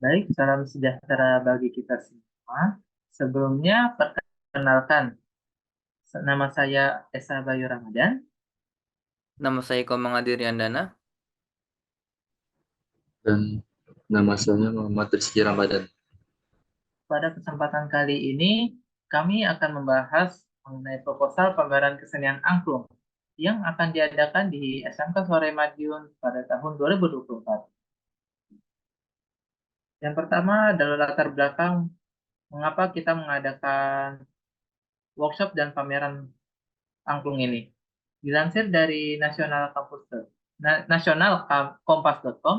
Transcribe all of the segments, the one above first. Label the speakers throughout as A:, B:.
A: Baik, salam sejahtera bagi kita semua. Sebelumnya, perkenalkan, nama saya Esa Bayu Ramadan.
B: Nama saya Komang Adiriandana.
C: Dan nama saya Muhammad Rizky Ramadan.
A: Pada kesempatan kali ini, kami akan membahas mengenai proposal pameran kesenian angklung yang akan diadakan di SMK Sore Madiun pada tahun 2024. Yang pertama adalah latar belakang mengapa kita mengadakan workshop dan pameran angklung ini. Dilansir dari nasionalkompas.com,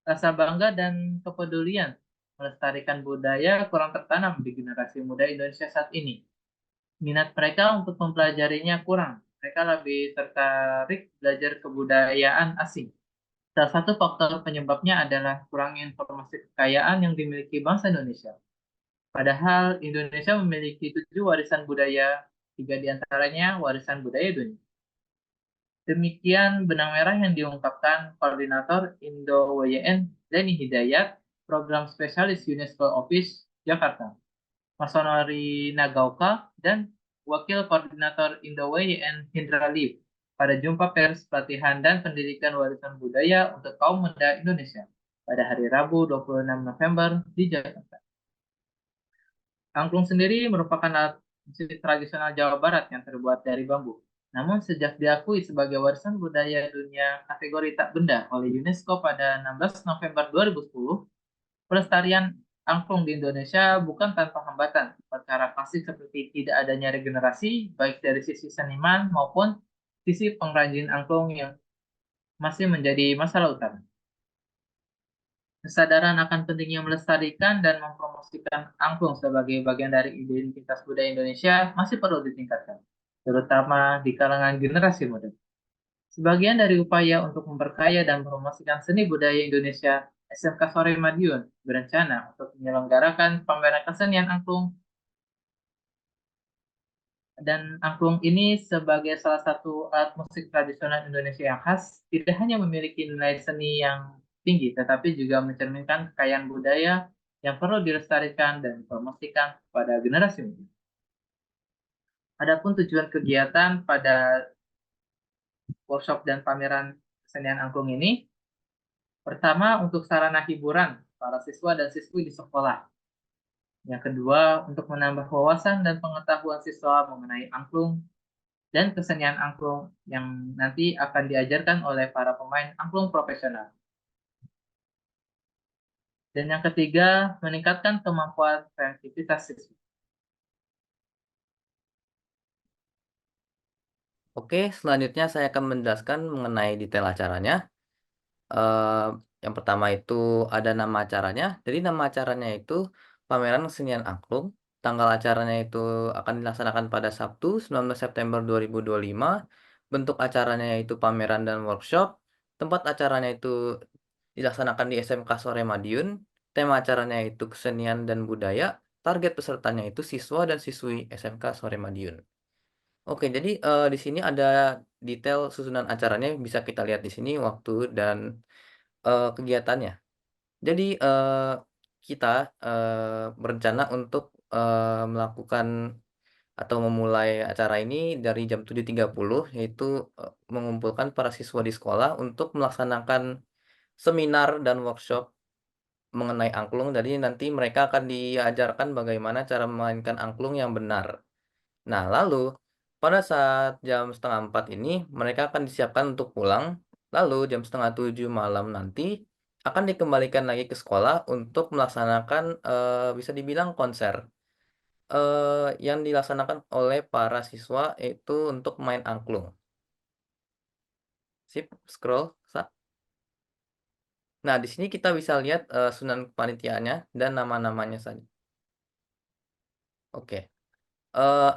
A: rasa bangga dan kepedulian melestarikan budaya kurang tertanam di generasi muda Indonesia saat ini. Minat mereka untuk mempelajarinya kurang. Mereka lebih tertarik belajar kebudayaan asing. Salah satu faktor penyebabnya adalah kurangnya informasi kekayaan yang dimiliki bangsa Indonesia. Padahal Indonesia memiliki 7 warisan budaya, 3 diantaranya warisan budaya dunia. Demikian benang merah yang diungkapkan Koordinator Indo-WYN Leni Hidayat, Program Spesialis UNESCO Office, Jakarta, Masonori Nagaoka, dan Wakil Koordinator Indo-WYN Hindra Liv pada jumpa pers pelatihan dan pendidikan warisan budaya untuk kaum muda Indonesia pada hari Rabu 26 November di Jakarta. Angklung sendiri merupakan alat musik tradisional Jawa Barat yang terbuat dari bambu. Namun sejak diakui sebagai warisan budaya dunia kategori tak benda oleh UNESCO pada 16 November 2010, pelestarian angklung di Indonesia bukan tanpa hambatan. Perkara klasik seperti tidak adanya regenerasi, baik dari sisi seniman maupun sisi pengrajin angklung yang masih menjadi masalah utama. Kesadaran akan pentingnya melestarikan dan mempromosikan angklung sebagai bagian dari identitas budaya Indonesia masih perlu ditingkatkan, terutama di kalangan generasi muda. Sebagian dari upaya untuk memperkaya dan mempromosikan seni budaya Indonesia, SMK Sore Madiun berencana untuk menyelenggarakan pameran kesenian angklung, dan angklung ini sebagai salah satu alat musik tradisional Indonesia yang khas, tidak hanya memiliki nilai seni yang tinggi, tetapi juga mencerminkan kekayaan budaya yang perlu dilestarikan dan dipromosikan pada generasi muda. Adapun tujuan kegiatan pada workshop dan pameran kesenian angklung ini, pertama untuk sarana hiburan para siswa dan siswi di sekolah. Yang kedua, untuk menambah wawasan dan pengetahuan siswa mengenai angklung dan kesenian angklung yang nanti akan diajarkan oleh para pemain angklung profesional. Dan yang ketiga, meningkatkan kemampuan kreativitas siswa.
B: Oke, selanjutnya saya akan menjelaskan mengenai detail acaranya. Eh, yang pertama itu ada nama acaranya. Jadi nama acaranya itu Pameran Kesenian Angklung. Tanggal acaranya itu akan dilaksanakan pada Sabtu 19 September 2025. Bentuk acaranya itu pameran dan workshop. Tempat acaranya itu dilaksanakan di SMK Sore Madiun. Tema acaranya itu kesenian dan budaya. Target pesertanya itu siswa dan siswi SMK Sore Madiun. Oke, jadi di sini ada detail susunan acaranya bisa kita lihat di sini waktu dan kegiatannya. Jadi kita berencana untuk melakukan atau memulai acara ini dari jam 7.30 yaitu mengumpulkan para siswa di sekolah untuk melaksanakan seminar dan workshop mengenai angklung. Jadi nanti mereka akan diajarkan bagaimana cara memainkan angklung yang benar. Nah, lalu pada saat jam setengah 4 ini mereka akan disiapkan untuk pulang. Lalu jam setengah 7 malam nanti akan dikembalikan lagi ke sekolah untuk melaksanakan bisa dibilang konser yang dilaksanakan oleh para siswa itu untuk main angklung. Sip, scroll. Nah, di sini kita bisa lihat susunan panitianya dan nama-namanya saja. Oke.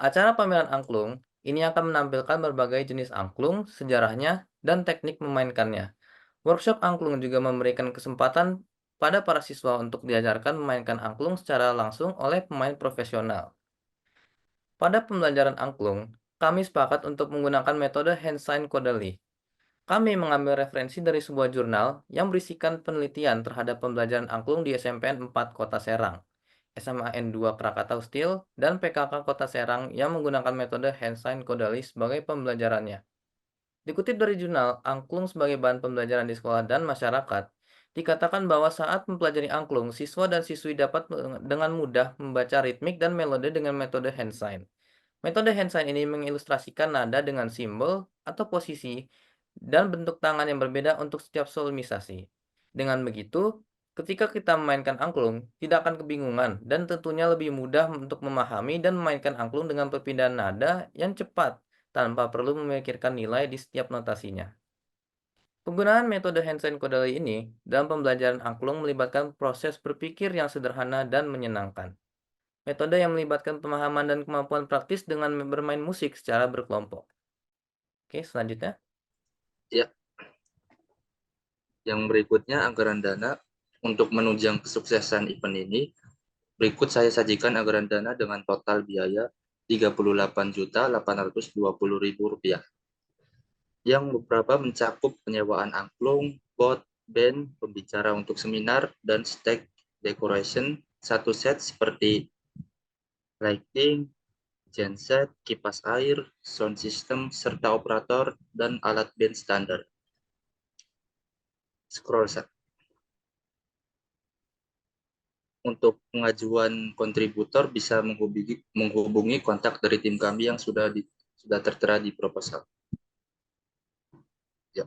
B: Acara pameran angklung ini akan menampilkan berbagai jenis angklung, sejarahnya, dan teknik memainkannya. Workshop angklung juga memberikan kesempatan pada para siswa untuk diajarkan memainkan angklung secara langsung oleh pemain profesional. Pada pembelajaran angklung, kami sepakat untuk menggunakan metode hand sign Kodaly. Kami mengambil referensi dari sebuah jurnal yang berisikan penelitian terhadap pembelajaran angklung di SMPN 4 Kota Serang, SMAN 2 Krakatau Steel, dan PKK Kota Serang yang menggunakan metode Hands-on-Kodali sebagai pembelajarannya. Dikutip dari jurnal Angklung sebagai bahan pembelajaran di sekolah dan masyarakat, dikatakan bahwa saat mempelajari angklung, siswa dan siswi dapat dengan mudah membaca ritmik dan melode dengan metode hand sign. Metode hand sign ini mengilustrasikan nada dengan simbol atau posisi dan bentuk tangan yang berbeda untuk setiap solmisasi. Dengan begitu, ketika kita memainkan angklung, tidak akan kebingungan dan tentunya lebih mudah untuk memahami dan memainkan angklung dengan perpindahan nada yang cepat tanpa perlu memikirkan nilai di setiap notasinya. Penggunaan metode Hansen Kodali ini dalam pembelajaran angklung melibatkan proses berpikir yang sederhana dan menyenangkan. Metode yang melibatkan pemahaman dan kemampuan praktis dengan bermain musik secara berkelompok. Oke, selanjutnya.
C: Ya, yang berikutnya anggaran dana untuk menunjang kesuksesan event ini. Berikut saya sajikan anggaran dana dengan total biaya Rp38.820.000, yang beberapa mencakup penyewaan angklung, bot, band, pembicara untuk seminar, dan stage decoration satu set seperti lighting, genset, kipas air, sound system, serta operator dan alat band standar. Scroll set. Untuk pengajuan kontributor bisa menghubungi kontak dari tim kami yang sudah tertera di proposal. Ya.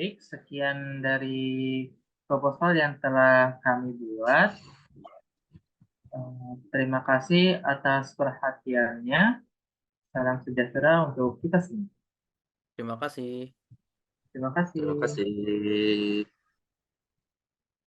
A: Baik, sekian dari proposal yang telah kami buat. Terima kasih atas perhatiannya. Salam sejahtera untuk kita semua.
B: Terima kasih.
A: Terima kasih.
C: Terima kasih.